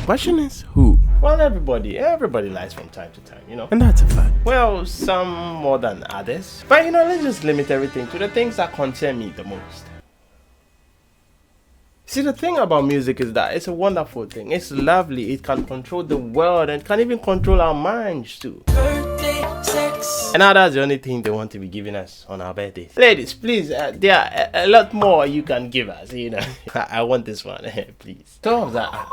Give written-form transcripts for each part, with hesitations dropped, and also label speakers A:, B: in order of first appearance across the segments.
A: Question is, who?
B: Well, everybody lies from time to time, you know.
A: And that's a fact.
B: Well, some more than others. But you know, let's just limit everything to the things that concern me the most. See, the thing about music is that it's a wonderful thing. It's lovely. It can control the world and can even control our minds too. Birthday sex. And now that's the only thing they want to be giving us on our birthdays. Ladies, please, there are a lot more you can give us, you know. I want this one, please. So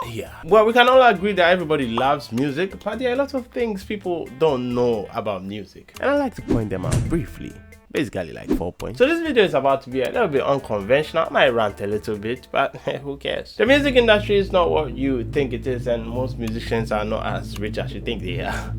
B: yeah. Well, we can all agree that everybody loves music, but there are a lot of things people don't know about music.
A: And I like to point them out briefly. Basically like 4 points.
B: So this video is about to be a little bit unconventional. I might rant a little bit, but who cares? The music industry is not what you think it is, and most musicians are not as rich as you think they are.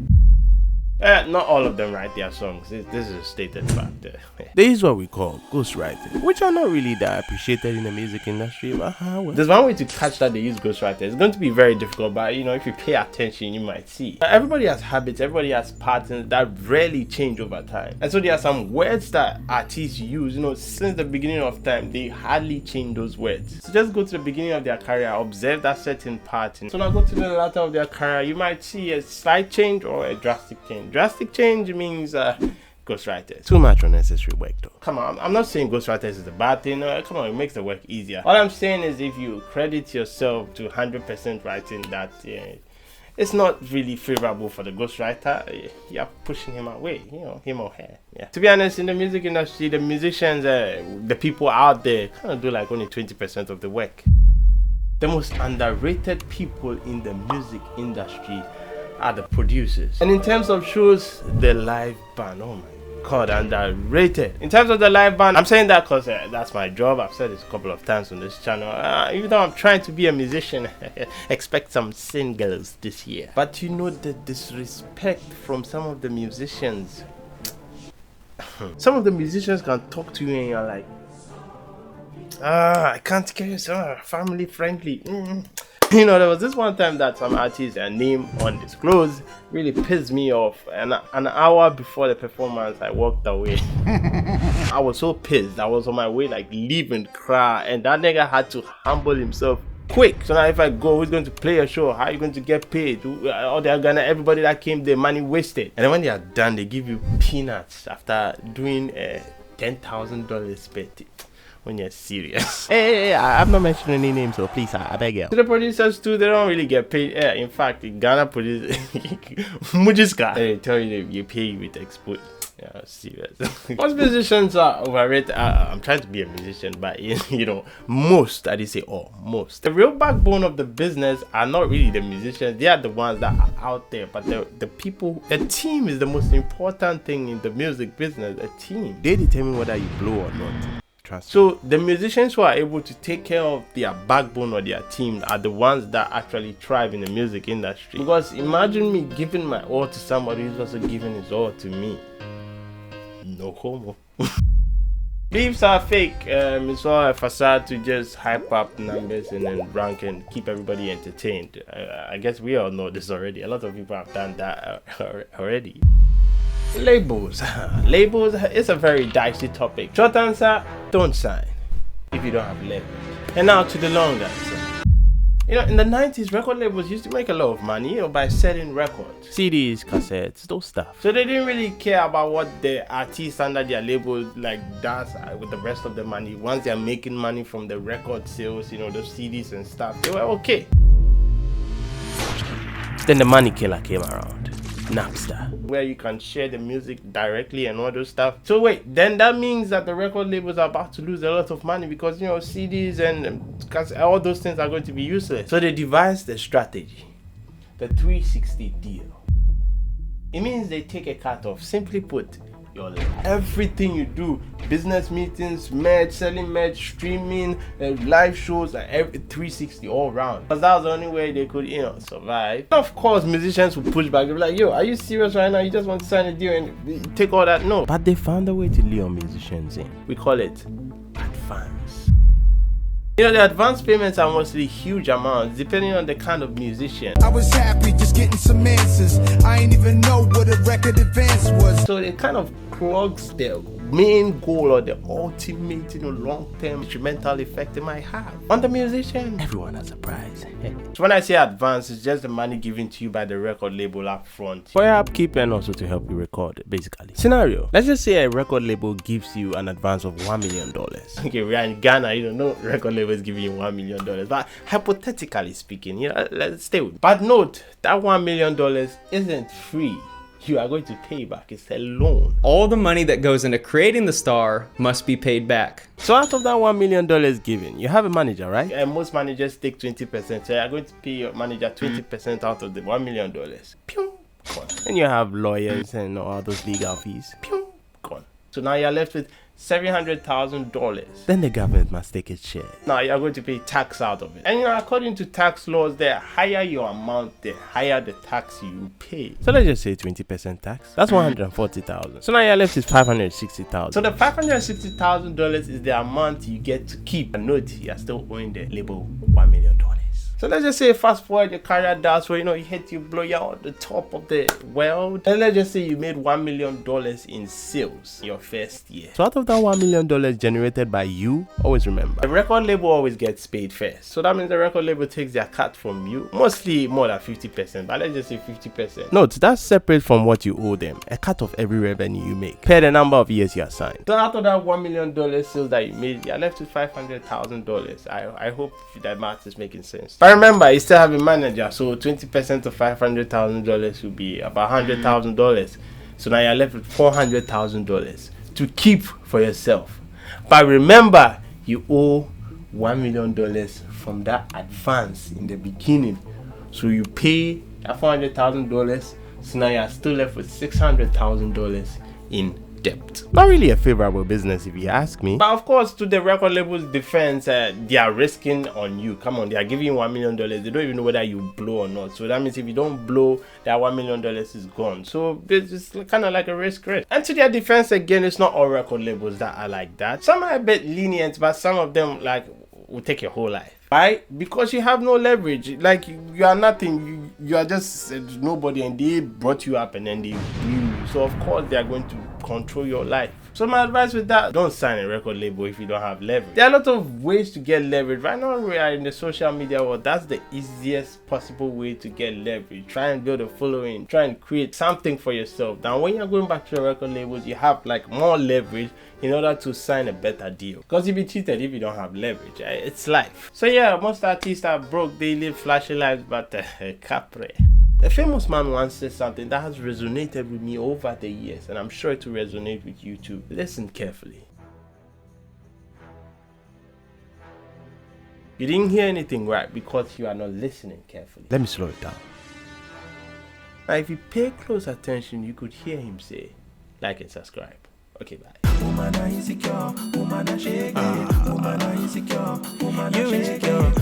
B: Not all of them write their songs. This is a stated fact.
A: There is what we call ghostwriting, which are not really that appreciated in the music industry, but well.
B: There's one way to catch that they use ghostwriters. It's going to be very difficult, but you know, if you pay attention, you might see. Everybody has habits, everybody has patterns that rarely change over time. And so there are some words that artists use, you know, since the beginning of time, they hardly change those words. So just go to the beginning of their career, observe that certain pattern. So now go to the latter of their career, you might see a slight change or a drastic change. Drastic change means ghostwriters.
A: Too much unnecessary work though.
B: Come on, I'm not saying ghostwriters is a bad thing. Come on, it makes the work easier. All I'm saying is if you credit yourself to 100% writing that, it's not really favorable for the ghostwriter. You're pushing him away, you know, him or her. Yeah. To be honest, in the music industry, the musicians, the people out there kind of do like only 20% of the work. The most underrated people in the music industry are the producers. And in terms of shows, the live band, oh my god, underrated. In terms of the live band, I'm saying that because that's my job. I've said this a couple of times on this channel. Even though I'm trying to be a musician, expect some singles this year. But you know the disrespect from some of the musicians. Some of the musicians can talk to you and you're like, I can't get you, family friendly. You know, there was this one time that some artist, a name undisclosed, really pissed me off. And an hour before the performance, I walked away. I was so pissed. I was on my way, like, leave and cry. And that nigga had to humble himself quick. So now if I go, who's going to play a show? How are you going to get paid? Or they're gonna, everybody that came there, money wasted. And then when they are done, they give you peanuts after doing a $10,000 spent. When you're serious.
A: Hey, I'm not mentioning any names, so please, I beg you.
B: To the producers too, they don't really get paid. In fact, Ghana producers, Mujiska, they tell you you pay with export. Yeah, serious. Most musicians are overrated. I'm trying to be a musician, but you know, most, I didn't say all, most. The real backbone of the business are not really the musicians. They are the ones that are out there, but the people, the team is the most important thing in the music business. A team.
A: They determine whether you blow or not.
B: So the musicians who are able to take care of their backbone or their team are the ones that actually thrive in the music industry. Because imagine me giving my all to somebody who's also giving his all to me. No homo. Beefs are fake. It's all a facade to just hype up numbers and then rank and keep everybody entertained. I guess we all know this already. A lot of people have done that already. Labels. Labels is a very dicey topic. Short answer, don't sign if you don't have labels. And now to the long answer. You know, in the 90s, record labels used to make a lot of money, you know, by selling records.
A: CDs, cassettes, those stuff.
B: So they didn't really care about what the artist under their label like does with the rest of the money. Once they're making money from the record sales, you know, the CDs and stuff, they were okay.
A: Then the money killer came around. Napster,
B: where you can share the music directly and all those stuff. So wait, then that means that the record labels are about to lose a lot of money because, you know, CDs and all those things are going to be useless. So they devised a strategy, the 360 deal. It means they take a cut off. Simply put, your life. Everything you do, business meetings, merch, selling merch, streaming, live shows, and every 360 all around. Because that was the only way they could, you know, survive. Of course, musicians would push back. They'd be like, yo, are you serious right now? You just want to sign a deal and take all that? No.
A: But they found a way to lure musicians in.
B: We call it advance. You know, the advance payments are mostly huge amounts depending on the kind of musician.
C: I was happy just getting some answers. I ain't even know what a record advance was.
B: So it kind of clogs their main goal or the ultimate, long-term detrimental effect it might have on the musician.
A: Everyone has a prize.
B: So when I say advance, it's just the money given to you by the record label up front
A: For your upkeep and also to help you record, basically. Scenario: let's just say a record label gives you an advance of $1 million.
B: Okay, we are in Ghana, no record label is giving you $1 million. But hypothetically speaking, let's stay with. But note that $1 million isn't free. You are going to pay back. It's a loan.
D: All the money that goes into creating the star must be paid back.
A: So out of that $1 million given, you have a manager, right?
B: And most managers take 20%. So you are going to pay your manager 20% out of the $1 million. Pew, gone.
A: And you have lawyers and all those legal fees.
B: Pew, gone. So now you're left with $700,000.
A: Then the government must take its share.
B: Now you're going to pay tax out of it. And according to tax laws, the higher your amount, the higher the tax you pay.
A: So let's just say 20% tax. That's $140,000. So now you're left with $560,000.
B: So the $560,000 is the amount you get to keep. And note, you're still owing the label $1 million. So let's just say fast forward your career does where you hit, you blow, you're at the top of the world. And let's just say you made $1 million in sales your first year.
A: So out of that $1 million generated by you, always remember,
B: the record label always gets paid first. So that means the record label takes their cut from you, mostly more than 50%, but let's just say 50%.
A: Note, that's separate from what you owe them, a cut of every revenue you make, per the number of years you are signed.
B: So out of that $1 million sales that you made, you're left with $500,000. I hope that math is making sense. But remember, you still have a manager, so 20% of $500,000 will be about $100,000. So now you're left with $400,000 to keep for yourself. But remember, you owe $1 million from that advance in the beginning. So you pay that $400,000. So now you're still left with $600,000 in debt.
A: Not really a favorable business if you ask me.
B: But of course, to the record label's defense, they are risking on you. Come on, they are giving you $1 million. They don't even know whether you blow or not. So that means if you don't blow, that $1 million is gone. So it's kind of like a risk. And to their defense, again, it's not all record labels that are like that. Some are a bit lenient, but some of them will take your whole life. Right? Because you have no leverage. Like, you are nothing. You are just nobody, and they brought you up and then they blew you. So of course they are going to control your life. So my advice with that, don't sign a record label if you don't have leverage. There are a lot of ways to get leverage. Right now we are in the social media world. That's the easiest possible way to get leverage. Try and build a following. Try and create something for yourself. Now when you're going back to your record labels, you have more leverage in order to sign a better deal. Because you'll be cheated if you don't have leverage. It's life. So yeah, most artists are broke. They live flashy lives, but capre. A famous man once said something that has resonated with me over the years, and I'm sure it will resonate with you too. Listen carefully. You didn't hear anything right because you are not listening carefully.
A: Let me slow it down.
B: Now, if you pay close attention, you could hear him say, like and subscribe. Okay, bye.
E: Woman are insecure, woman are shaky, woman are insecure, woman are shaky.